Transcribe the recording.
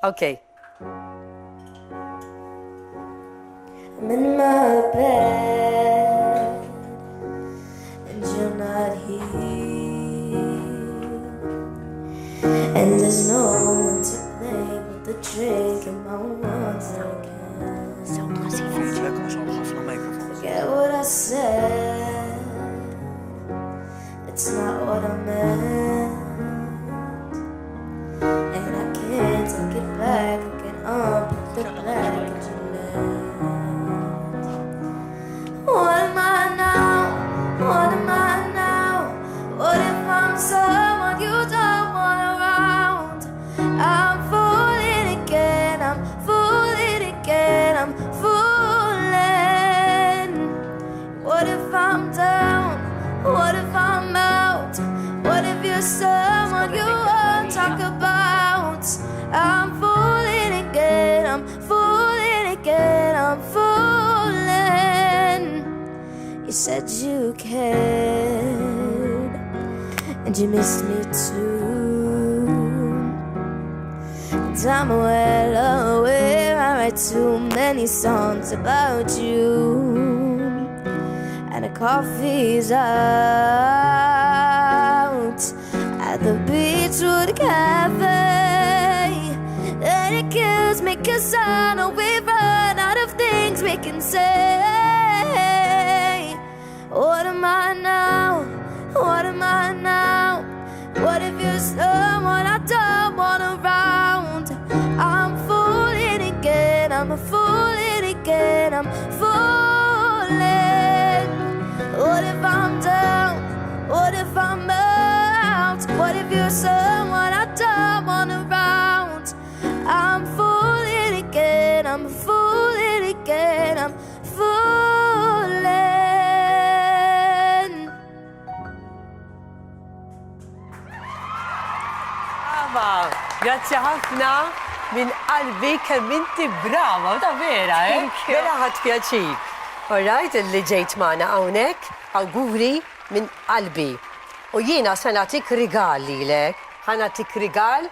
Okay. I'm in my bed and you're not here, and there's no one to play with the drink in my words again. Forget what I said, it's not what I meant, and I can't take it back. I can unput the black that you left. What am I now? What am I now? What if I'm someone you don't want around? I'm fooling again, I'm fooling again, I'm fooling. What if I'm down? What if I'm out? What if you're someone you won't talk about? I'm fooling again, I'm fooling again, I'm fooling. You said you cared, and you missed me too. And I'm well aware I write too many songs about you. And the coffee's out at the Beachwood Cafe, and it kills me 'cause I know we've run out of things we can say. What am I now? What am I now? What if you're someone I don't want around? I'm fooling again, I'm fooling again, I'm fooling. What if I'm down? What if I'm out? What if you're someone I don't want around? I'm fooling again, I'm fooling again, I'm fooling. Grazie ħafna minn qalbi kemm inti brava, ta' vera, vera ħadd pjaċir. All right, li ġejt magħna hawnhekk, awguri minn qalbi. U jiena se nagħtik rigal lilek, ħa nagħtik rigal